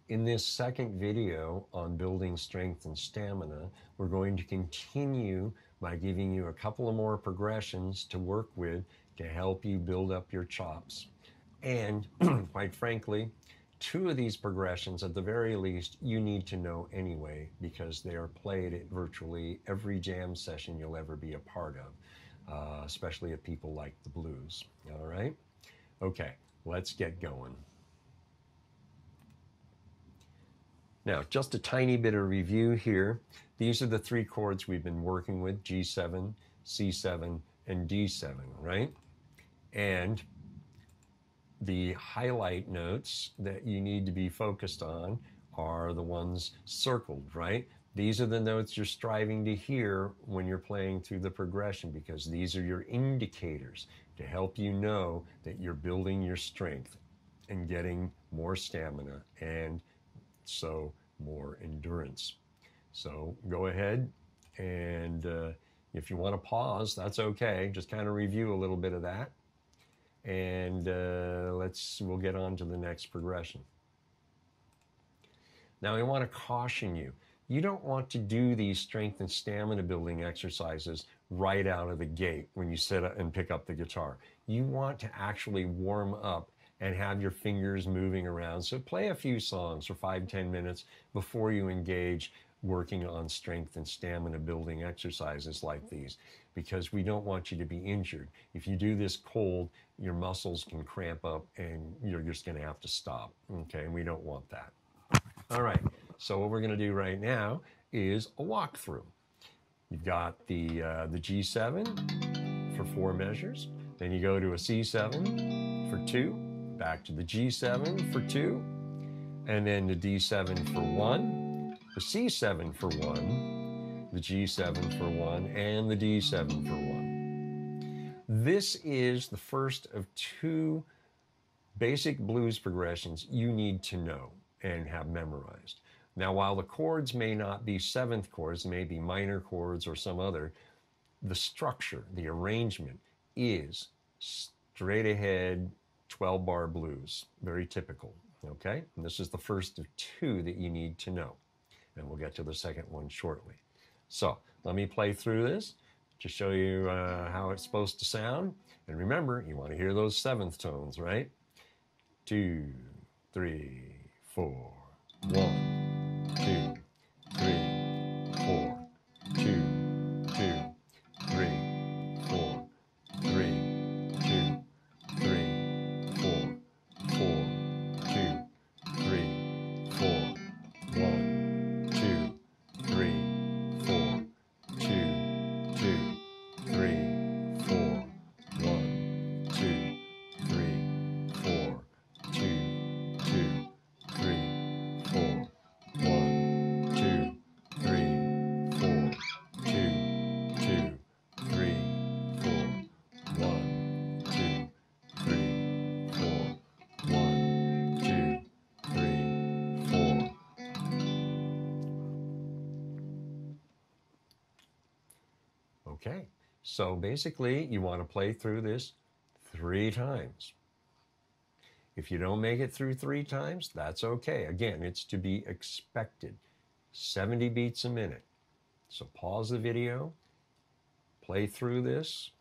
In this second video on building strength and stamina, we're going to continue by giving you a couple of more progressions to work with to help you build up your chops. And quite frankly, two of these progressions, at the very least, you need to know anyway because they are played at virtually every jam session you'll ever be a part of, especially if people like the blues. All right? Okay, let's get going. Now, just a tiny bit of review here. These are the three chords we've been working with, G7, C7, and D7, right? And the highlight notes that you need to be focused on are the ones circled, right? These are the notes you're striving to hear when you're playing through the progression because these are your indicators to help you know that you're building your strength and getting more stamina and so more endurance. So go ahead and if you want to pause, that's okay. Just kind of review a little bit of that. And we'll get on to the next progression. Now I want to caution you. You don't want to do these strength and stamina building exercises right out of the gate when you sit up and pick up the guitar. You want to actually warm up and have your fingers moving around. So play a few songs for 5-10 minutes before you engage working on strength and stamina building exercises like these, because we don't want you to be injured. If you do this cold, your muscles can cramp up and you're just going to have to stop. Okay, and we don't want that. All right, so what we're going to do right now is a walkthrough. You've got the G7 for 4 measures, then you go to a C7 for 2, back to the G7 for 2, and then the D7 for 1, the C7 for 1, the G7 for 1, and the D7 for 1. This is the first of 2 basic blues progressions you need to know and have memorized. Now, while the chords may not be 7th chords, they may be minor chords or some other, the structure, the arrangement is straight ahead 12-bar blues, very typical, okay? And this is the first of 2 that you need to know. And we'll get to the second one shortly. So let me play through this to show you how it's supposed to sound. And remember, you want to hear those 7th tones, right? 2, 3, 4. 1, 2, 3, 4. 2, 2, 3, 4. 3, 2, 3, 4. 4, 2, 3, 4. 1, 2, 3, 4. 2, 2, 3, 4. 1, 2, 3, 4. 2, 2, 3, 4. 1, 2, 3, 4. 2, 2, 3, 4. 1, 2, 3, 4. 1, 2, 3, 4. Okay, so basically you want to play through this 3 times. If you don't make it through 3 times, that's okay. Again, it's to be expected. 70 beats a minute. So pause the video, play through this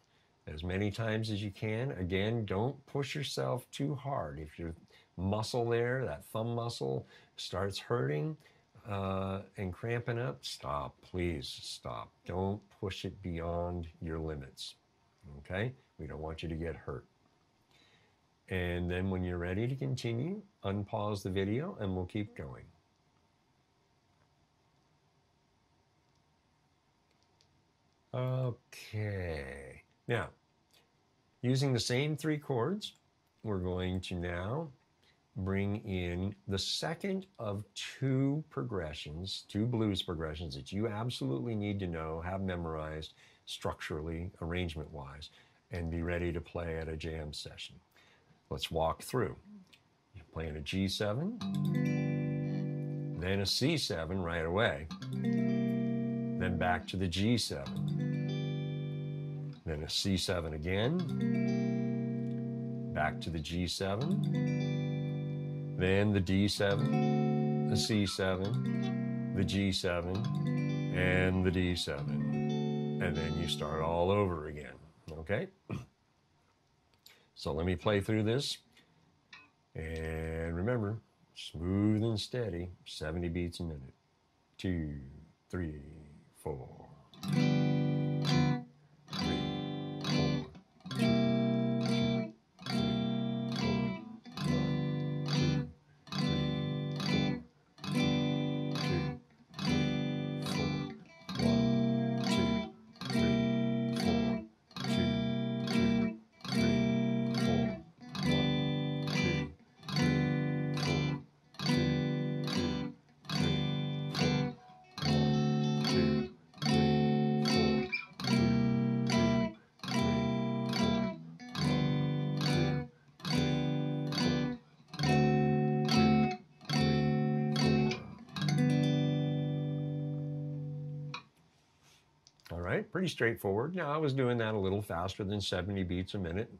as many times as you can. Again, don't push yourself too hard. If your muscle there, that thumb muscle, starts hurting and cramping up, stop, please stop. Don't push it beyond your limits, okay? We don't want you to get hurt. And then when you're ready to continue, unpause the video and we'll keep going. Okay, now, using the same 3 chords, we're going to now bring in the second of 2 progressions, 2 blues progressions that you absolutely need to know, have memorized structurally, arrangement-wise, and be ready to play at a jam session. Let's walk through. You're playing a G7, then a C7 right away, then back to the G7, then a C7 again, back to the G7, then the D7, the C7, the G7, and the D7. And then you start all over again, okay? So let me play through this. And remember, smooth and steady, 70 beats a minute. 2, 3, 4. All right, pretty straightforward. Now, I was doing that a little faster than 70 beats a minute,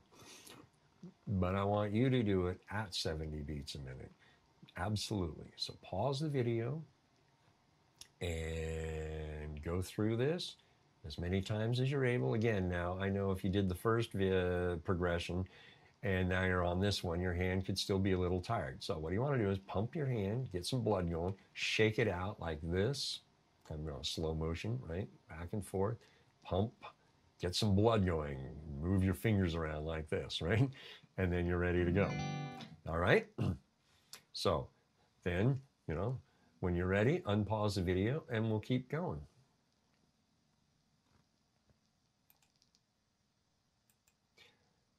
but I want you to do it at 70 beats a minute. Absolutely. So pause the video and go through this as many times as you're able. Again, now, I know if you did the first progression and now you're on this one, your hand could still be a little tired. So what you want to do is pump your hand, get some blood going, shake it out like this. Kind of slow motion, right? Back and forth, pump, get some blood going, move your fingers around like this, right? And then you're ready to go. All right? So then, when you're ready, unpause the video and we'll keep going.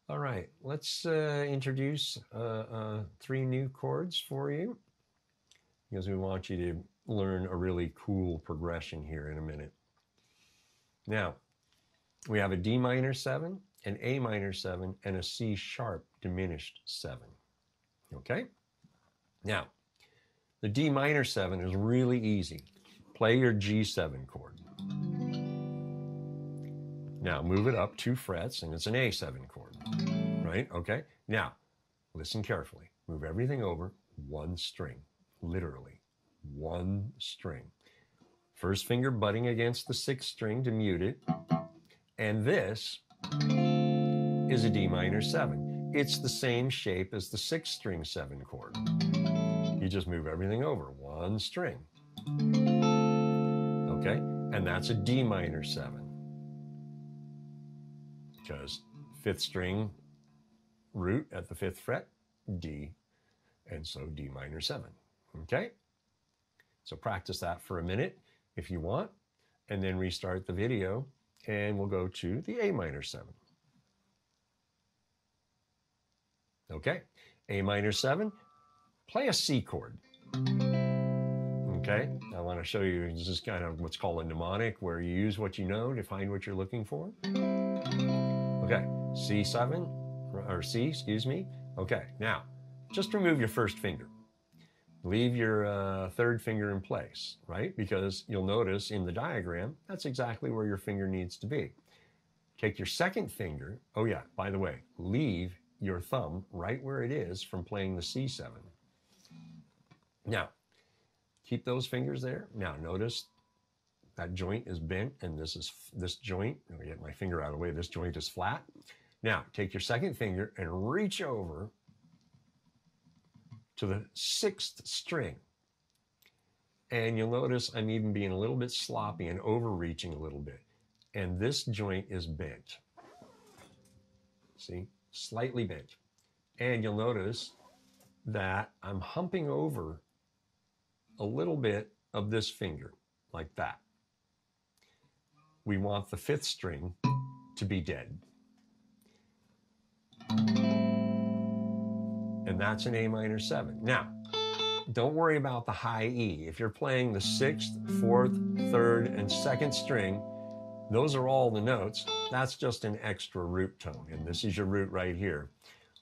All right, let's introduce 3 new chords for you because we want you to learn a really cool progression here in a minute. Now, we have a D minor 7, an A minor 7, and a C sharp diminished 7. Okay? Now, the D minor 7 is really easy. Play your G7 chord. Now, move it up 2 frets, and it's an A7 chord, right? Okay? Now, listen carefully. Move everything over 1 string, literally. 1 string. First finger butting against the 6th string to mute it. And this is a D minor 7. It's the same shape as the 6th string 7 chord. You just move everything over 1 string. Okay? And that's a D minor 7. Because 5th string root at the 5th fret, D, and so D minor 7. Okay? So practice that for a minute if you want, and then restart the video, and we'll go to the A minor 7. Okay, A minor 7, play a C chord. Okay, I want to show you, this is kind of what's called a mnemonic, where you use what you know to find what you're looking for. Okay, C7, or C, excuse me. Okay, now, just remove your first finger. Leave your 3rd finger in place, right? Because you'll notice in the diagram, that's exactly where your finger needs to be. Take your 2nd finger. Oh yeah, by the way, leave your thumb right where it is from playing the C7. Now, keep those fingers there. Now notice that joint is bent, and this joint, let me get my finger out of the way, this joint is flat. Now, take your 2nd finger and reach over to the 6th string. And you'll notice I'm even being a little bit sloppy and overreaching a little bit. And this joint is bent. See, slightly bent. And you'll notice that I'm humping over a little bit of this finger, like that. We want the 5th string to be dead. And that's an A minor 7. Now, don't worry about the high E. If you're playing the 6th, 4th, 3rd, and 2nd string, those are all the notes. That's just an extra root tone. And this is your root right here.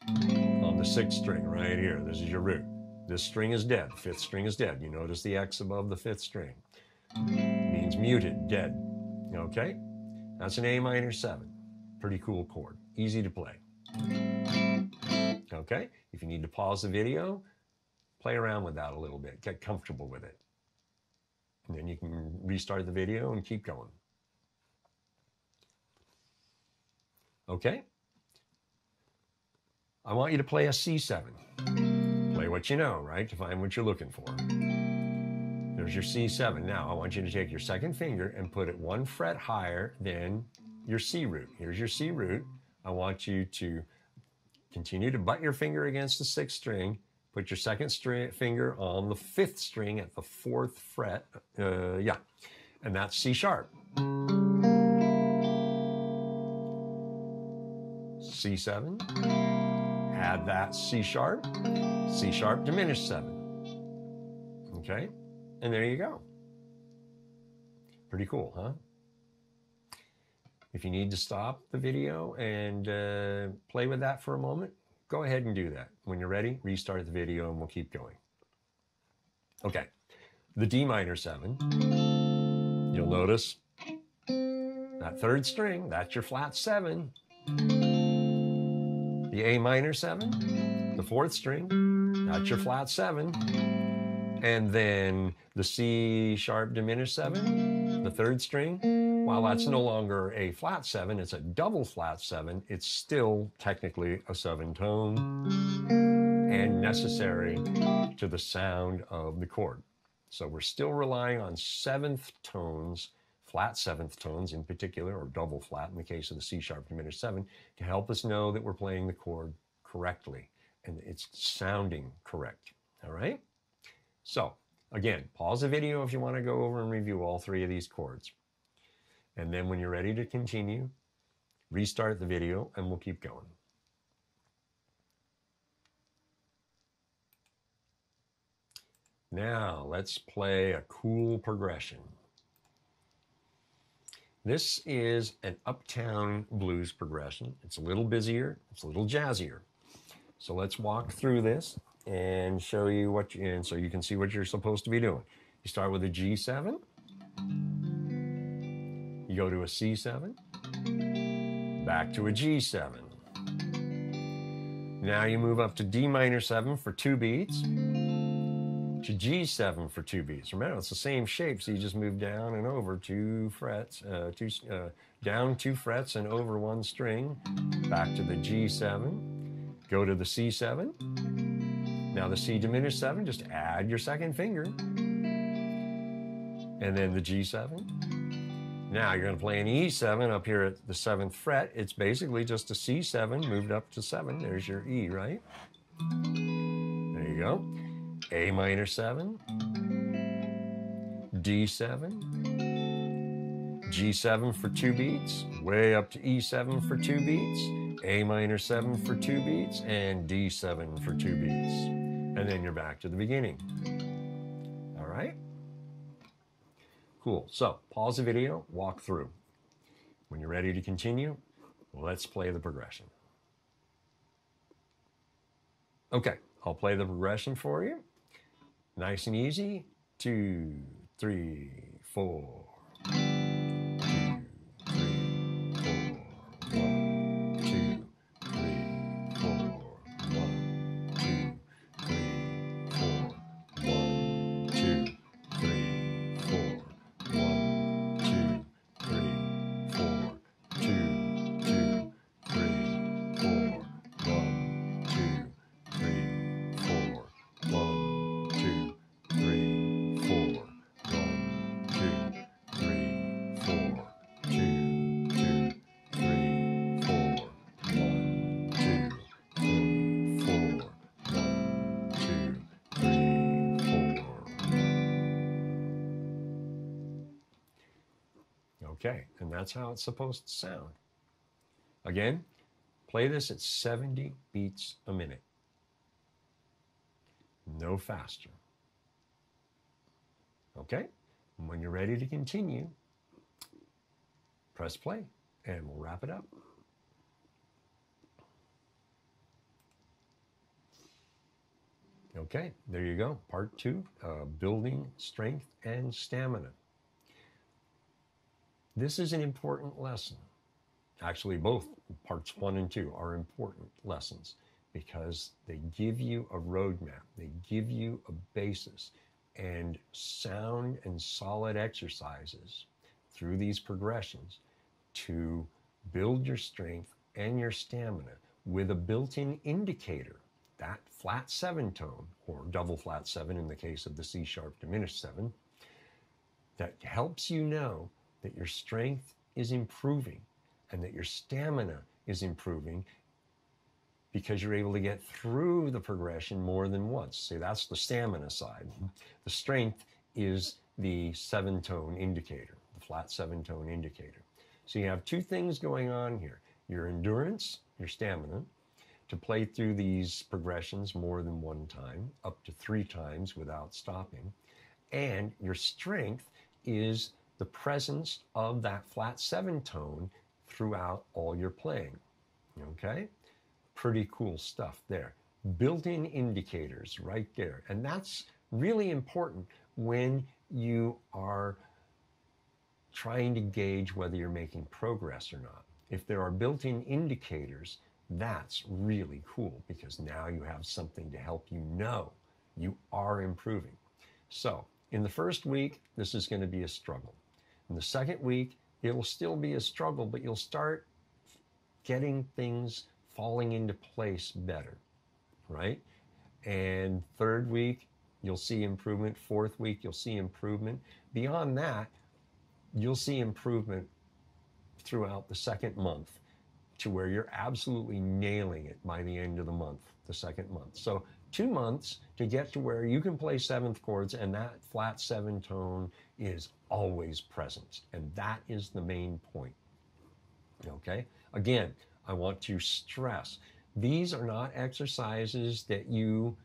On the 6th string right here, this is your root. This string is dead. 5th string is dead. You notice the X above the 5th string. Means muted, dead. Okay? That's an A minor 7. Pretty cool chord. Easy to play. Okay? If you need to pause the video, Play around with that a little bit. Get comfortable with it. And then you can restart the video and keep going. Okay? I want you to play a C7. Play what you know, right? To find what you're looking for. There's your C7. Now, I want you to take your second finger and put it 1 fret higher than your C root. Here's your C root. I want you to continue to butt your finger against the 6th string. Put your second finger on the 5th string at the 4th fret. And that's C sharp. C7. Add that C sharp diminished 7. Okay? And there you go. Pretty cool, huh? If you need to stop the video and play with that for a moment, go ahead and do that. When you're ready, restart the video and we'll keep going. Okay, the D minor 7, you'll notice that 3rd string, that's your flat 7. The A minor 7, the 4th string, that's your flat 7. And then the C sharp diminished 7, the 3rd string, while that's no longer a flat 7, it's a double flat 7, it's still technically a 7 tone and necessary to the sound of the chord. So we're still relying on 7th tones, flat 7th tones in particular, or double flat in the case of the C sharp diminished 7, to help us know that we're playing the chord correctly and it's sounding correct. All right? So, again, pause the video if you want to go over and review all 3 of these chords. And then when you're ready to continue, restart the video and we'll keep going. Now, let's play a cool progression. This is an uptown blues progression. It's a little busier, it's a little jazzier. So let's walk through this and show you what and so you can see what you're supposed to be doing. You start with a G7, you go to a C7, back to a G7. Now you move up to D minor 7 for 2 beats, to G7 for 2 beats. Remember, it's the same shape, so you just move down and over 2 frets, down 2 frets and over 1 string, back to the G7, go to the C7. Now the C diminished 7, just add your second finger. And then the G7. Now you're going to play an E7 up here at the 7th fret. It's basically just a C7 moved up to 7. There's your E, right? There you go. A minor 7. D7. G7 for 2 beats. Way up to E7 for 2 beats. A minor 7 for 2 beats. And D7 for 2 beats. And then you're back to the beginning. All right? Cool. So, pause the video, walk through. When you're ready to continue, let's play the progression. Okay, I'll play the progression for you. Nice and easy. 2, 3, 4. 2, 3, 4. 1, 2, 3, 4. 1, 2, 3, 4. 1, 2, 3, 4. 2, 2, 3, 4. 1, 2, 3, 4. 1, 2, 3, 4. 1, 2, 3, 4. 2, 2, 3, 4. 1, 2, 3, 4. 1, 2, 3, 4. Okay, and that's how it's supposed to sound. Again, play this at 70 beats a minute. No faster. Okay? And when you're ready to continue, press play and we'll wrap it up. Okay, there you go. Part 2, building strength and stamina. This is an important lesson. Actually, both parts 1 and 2 are important lessons because they give you a roadmap, they give you a basis, and sound and solid exercises through these progressions to build your strength and your stamina with a built-in indicator, that flat 7 tone, or double flat 7 in the case of the C sharp diminished 7, that helps you know that your strength is improving and that your stamina is improving because you're able to get through the progression more than once. See, that's the stamina side. The strength is the 7-tone indicator, the flat 7-tone indicator. So you have two things going on here. Your endurance, your stamina, to play through these progressions more than one time, up to 3 times without stopping. And your strength is the presence of that flat 7-tone throughout all your playing. Okay? Pretty cool stuff there. Built-in indicators right there. And that's really important when you are trying to gauge whether you're making progress or not. If there are built-in indicators, that's really cool because now you have something to help you know you are improving. So in the first week, this is going to be a struggle. In the second week, it will still be a struggle, but you'll start getting things falling into place better, right? And third week, you'll see improvement. Fourth week, you'll see improvement. Beyond that, you'll see improvement throughout the second month to where you're absolutely nailing it by the end of the month, the second month. So 2 months to get to where you can play 7th chords and that flat 7 tone is always present. And that is the main point. Okay? Again, I want to stress, these are not exercises that you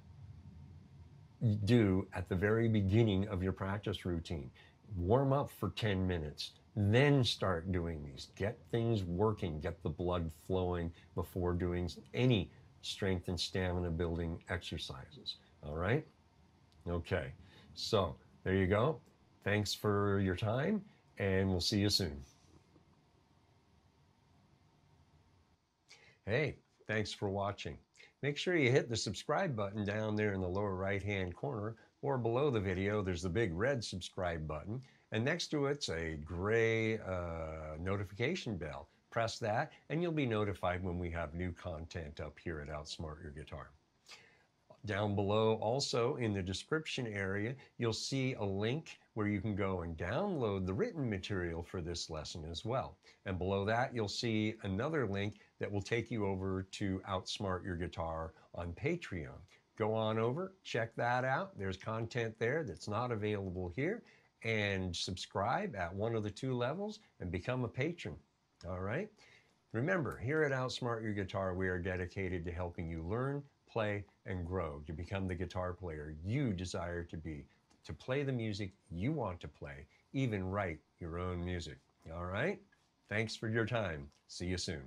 do at the very beginning of your practice routine. Warm up for 10 minutes, then start doing these. Get things working, get the blood flowing before doing any strength and stamina building exercises. All right? Okay, so there you go. Thanks for your time, and we'll see you soon. Hey, thanks for watching. Make sure you hit the subscribe button down there in the lower right-hand corner, or below the video, there's the big red subscribe button, and next to it's a gray notification bell. Press that, and you'll be notified when we have new content up here at Outsmart Your Guitar. Down below, also in the description area, you'll see a link where you can go and download the written material for this lesson as well. And below that, you'll see another link that will take you over to Outsmart Your Guitar on Patreon. Go on over, check that out. There's content there that's not available here. And subscribe at one of the 2 levels and become a patron. All right? Remember, here at Outsmart Your Guitar, we are dedicated to helping you learn, play, and grow to become the guitar player you desire to be, to play the music you want to play, even write your own music. All right? Thanks for your time. See you soon.